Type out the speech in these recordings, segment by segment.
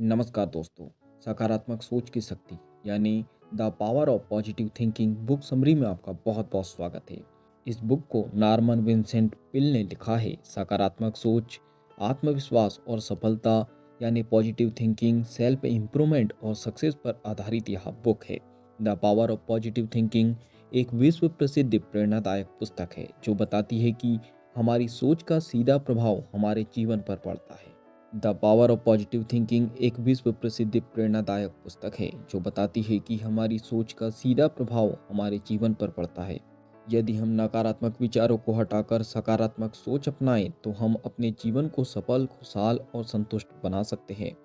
नमस्कार दोस्तों। सकारात्मक सोच की शक्ति यानी the power of positive thinking book summary में आपका बहुत बहुत स्वागत है। इस बुक को नॉर्मन विंसेंट पिल ने लिखा है। सकारात्मक सोच, आत्मविश्वास और सफलता यानी पॉजिटिव थिंकिंग, सेल्फ इम्प्रूवमेंट और सक्सेस पर आधारित यह बुक है। The power of positive thinking एक विश्व प्रसिद्ध प्रेरणादायक पुस्तक है जो बताती है कि हमारी सोच का सीधा प्रभाव हमारे जीवन पर पड़ता है। The power of positive thinking एक विश्व प्रसिद्ध प्रेरणादायक पुस्तक है जो बताती है कि हमारी सोच का सीधा प्रभाव हमारे जीवन पर पड़ता है। यदि हम नकारात्मक विचारों को हटाकर सकारात्मक सोच अपनाएं तो हम अपने जीवन को सफल, खुशहाल और संतुष्ट बना सकते हैं।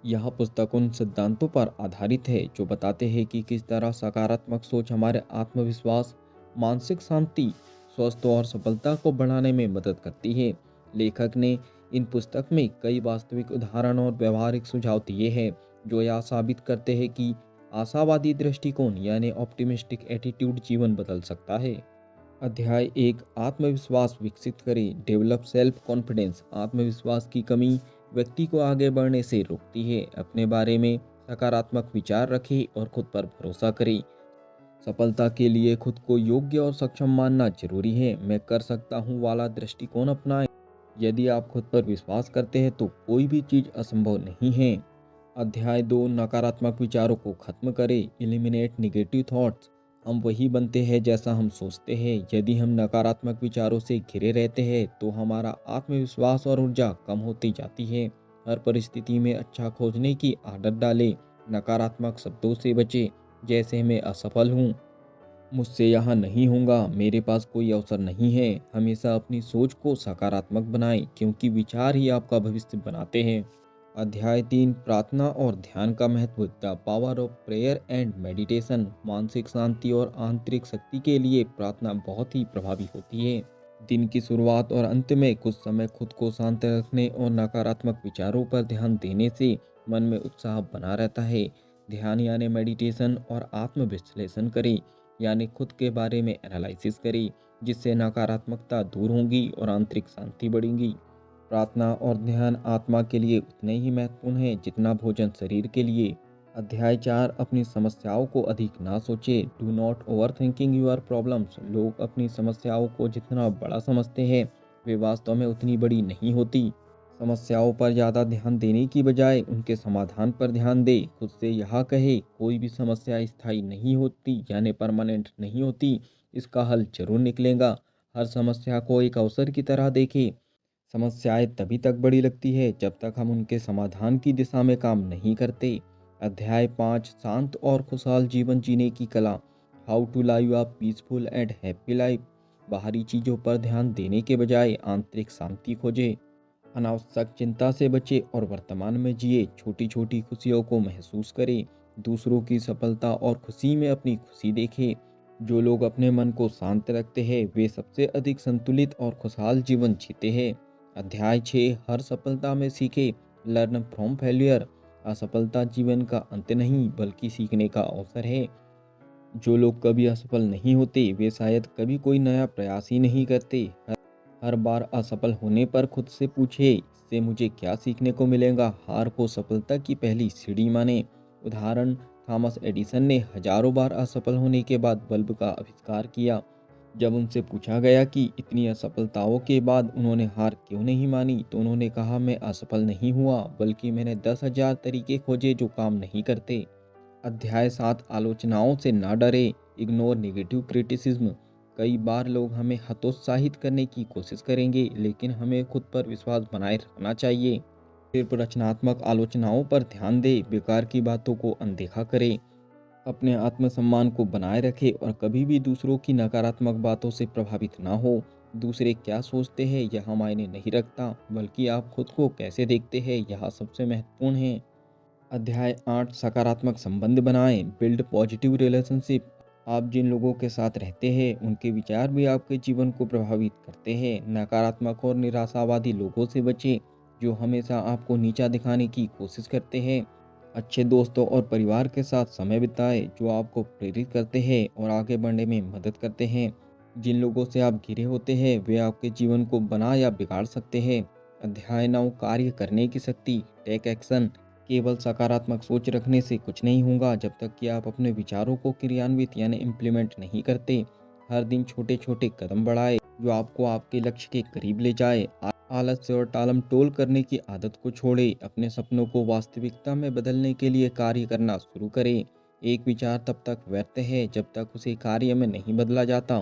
यह पुस्तक उन सिद्धांतों पर आधारित है जो बताते हैं कि किस तरह सकारात्मक सोच हमारे आत्मविश्वास, मानसिक शांति, स्वस्थ और सफलता को बढ़ाने में मदद करती है। लेखक ने इन पुस्तक में कई वास्तविक उदाहरण और व्यवहारिक सुझाव दिए हैं जो यह साबित करते हैं कि आशावादी दृष्टिकोण यानी ऑप्टिमिस्टिक एटीट्यूड जीवन बदल सकता है। अध्याय 1, आत्मविश्वास विकसित करें। Develop self confidence. आत्मविश्वास की कमी व्यक्ति को आगे बढ़ने से रोकती है। अपने बारे में सकारात्मक विचार रखें और खुद पर भरोसा करें। सफलता के लिए खुद को योग्य और सक्षम मानना जरूरी है। मैं कर सकता हूँ वाला दृष्टिकोण अपनाएं। यदि आप खुद पर विश्वास करते हैं तो कोई भी चीज असंभव नहीं है। अध्याय 2, नकारात्मक विचारों को खत्म करें। Eliminate negative thoughts. हम वही बनते हैं जैसा हम सोचते हैं। यदि हम नकारात्मक विचारों से घिरे रहते हैं तो हमारा आत्मविश्वास और ऊर्जा कम होती जाती है। हर परिस्थिति में अच्छा खोजने की आदत डालें। नकारात्मक शब्दों से बचें, जैसे मैं असफल हूँ, मुझसे यहाँ नहीं होगा, मेरे पास कोई अवसर नहीं है। हमेशा अपनी सोच को सकारात्मक बनाएं क्योंकि विचार ही आपका भविष्य बनाते हैं। अध्याय 3, प्रार्थना और ध्यान का महत्व। The power of prayer and meditation. मानसिक शांति और आंतरिक शक्ति के लिए प्रार्थना बहुत ही प्रभावी होती है। दिन की शुरुआत और अंत में कुछ समय खुद को शांत रखने और नकारात्मक विचारों पर ध्यान देने से मन में उत्साह बना रहता है। ध्यान यानी मेडिटेशन और आत्म विश्लेषण करें यानी खुद के बारे में एनालिसिस करें, जिससे नकारात्मकता दूर होगी और आंतरिक शांति बढ़ेगी। प्रार्थना और ध्यान आत्मा के लिए उतने ही महत्वपूर्ण है जितना भोजन शरीर के लिए। अध्याय 4, अपनी समस्याओं को अधिक ना सोचें। Do not over thinking your problems. लोग अपनी समस्याओं को जितना बड़ा समझते हैं वे वास्तव में उतनी बड़ी नहीं होती। समस्याओं पर ज़्यादा ध्यान देने की बजाय उनके समाधान पर ध्यान दे। खुद से यह कहे, कोई भी समस्या स्थायी नहीं होती यानी परमानेंट नहीं होती, इसका हल जरूर निकलेगा। हर समस्या को एक अवसर की तरह देखें। समस्याएं तभी तक बड़ी लगती है जब तक हम उनके समाधान की दिशा में काम नहीं करते। अध्याय 5, शांत और खुशहाल जीवन जीने की कला। How to live a peaceful and happy life. बाहरी चीज़ों पर ध्यान देने के बजाय आंतरिक शांति खोजें। अनावश्यक चिंता से बचें और वर्तमान में जिए। छोटी छोटी खुशियों को महसूस करें। दूसरों की सफलता और खुशी में अपनी खुशी देखें। जो लोग अपने मन को शांत रखते हैं वे सबसे अधिक संतुलित और खुशहाल जीवन जीते हैं। अध्याय 6, हर सफलता में सीखे। Learn from failure. असफलता जीवन का अंत नहीं बल्कि सीखने का अवसर है। जो लोग कभी असफल नहीं होते वे शायद कभी कोई नया प्रयास ही नहीं करते। हर बार असफल होने पर खुद से पूछे, इससे मुझे क्या सीखने को मिलेगा। हार को सफलता की पहली सीढ़ी माने। उदाहरण, थॉमस एडिसन ने हजारों बार असफल होने के बाद बल्ब का आविष्कार किया। जब उनसे पूछा गया कि इतनी असफलताओं के बाद उन्होंने हार क्यों नहीं मानी तो उन्होंने कहा, मैं असफल नहीं हुआ बल्कि मैंने 10,000 तरीके खोजे जो काम नहीं करते। अध्याय 7, आलोचनाओं से ना डरे। Ignore negative criticism. कई बार लोग हमें हतोत्साहित करने की कोशिश करेंगे लेकिन हमें खुद पर विश्वास बनाए रखना चाहिए। सिर्फ रचनात्मक आलोचनाओं पर ध्यान दें, बेकार की बातों को अनदेखा करें। अपने आत्मसम्मान को बनाए रखें और कभी भी दूसरों की नकारात्मक बातों से प्रभावित ना हो। दूसरे क्या सोचते हैं यह मायने नहीं रखता बल्कि आप खुद को कैसे देखते हैं यह सबसे महत्वपूर्ण है। अध्याय 8, सकारात्मक संबंध बनाएं। Build positive relationship. आप जिन लोगों के साथ रहते हैं उनके विचार भी आपके जीवन को प्रभावित करते हैं। नकारात्मक और निराशावादी लोगों से बचें जो हमेशा आपको नीचा दिखाने की कोशिश करते हैं। अच्छे दोस्तों और परिवार के साथ समय बिताएं जो आपको प्रेरित करते हैं और आगे बढ़ने में मदद करते हैं। जिन लोगों से आप घिरे होते हैं वे आपके जीवन को बना या बिगाड़ सकते हैं। अध्याय 9, कार्य करने की शक्ति। Take action. केवल सकारात्मक सोच रखने से कुछ नहीं होगा जब तक कि आप अपने विचारों को क्रियान्वित यानी इम्प्लीमेंट नहीं करते। हर दिन छोटे छोटे कदम बढ़ाए जो आपको आपके लक्ष्य के करीब ले जाए। आलस और टालम टोल करने की आदत को छोड़े। अपने सपनों को वास्तविकता में बदलने के लिए कार्य करना शुरू करें। एक विचार तब तक व्यर्थ है जब तक उसे कार्य में नहीं बदला जाता।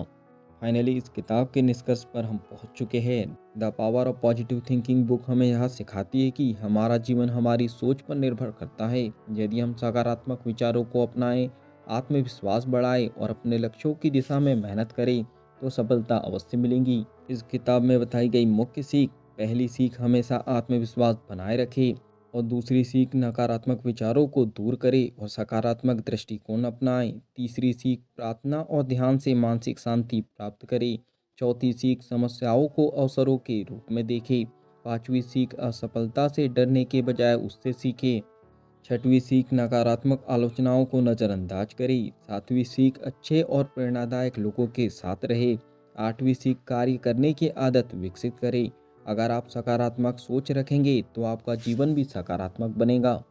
फाइनली इस किताब के निष्कर्ष पर हम पहुंच चुके हैं। The power of positive thinking book हमें यह सिखाती है कि हमारा जीवन हमारी सोच पर निर्भर करता है। यदि हम सकारात्मक विचारों को अपनाएं, आत्मविश्वास बढ़ाएं और अपने लक्ष्यों की दिशा में मेहनत करें तो सफलता अवश्य मिलेगी। इस किताब में बताई गई मुख्य सीख: पहली सीख, हमेशा आत्मविश्वास बनाए रखें। और दूसरी सीख, नकारात्मक विचारों को दूर करें और सकारात्मक दृष्टिकोण अपनाएं। तीसरी सीख, प्रार्थना और ध्यान से मानसिक शांति प्राप्त करें। चौथी सीख, समस्याओं को अवसरों के रूप में देखें। पांचवी सीख, असफलता से डरने के बजाय उससे सीखें। छठवीं सीख, नकारात्मक आलोचनाओं को नज़रअंदाज करें। सातवीं सीख, अच्छे और प्रेरणादायक लोगों के साथ रहे। आठवीं सीख, कार्य करने की आदत विकसित करें। अगर आप सकारात्मक सोच रखेंगे तो आपका जीवन भी सकारात्मक बनेगा।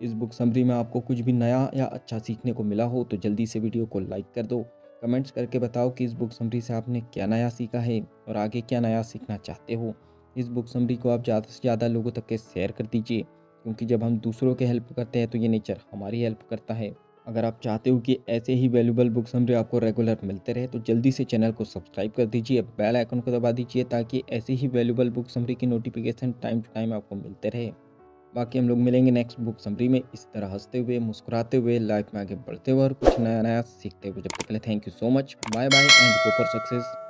इस बुक समरी में आपको कुछ भी नया या अच्छा सीखने को मिला हो तो जल्दी से वीडियो को लाइक कर दो। कमेंट्स करके बताओ कि इस बुक समरी से आपने क्या नया सीखा है और आगे क्या नया सीखना चाहते हो। इस बुक समरी को आप ज़्यादा से ज़्यादा लोगों तक के शेयर कर दीजिए, क्योंकि जब हम दूसरों के हेल्प करते हैं तो ये नेचर हमारी हेल्प करता है। अगर आप चाहते हो कि ऐसे ही वैल्यूबल बुक समरी आपको रेगुलर मिलते रहे तो जल्दी से चैनल को सब्सक्राइब कर दीजिए, बेल आइकन को दबा दीजिए ताकि ऐसे ही वैल्यूबल बुक समरी की नोटिफिकेशन टाइम टू टाइम आपको मिलते रहे। बाकी हम लोग मिलेंगे नेक्स्ट बुक समरी में इस तरह हंसते हुए, मुस्कुराते हुए, लाइफ में आगे बढ़ते हुए और कुछ नया नया सीखते हुए। जब तक के लिए thank you so much, bye bye and go for success.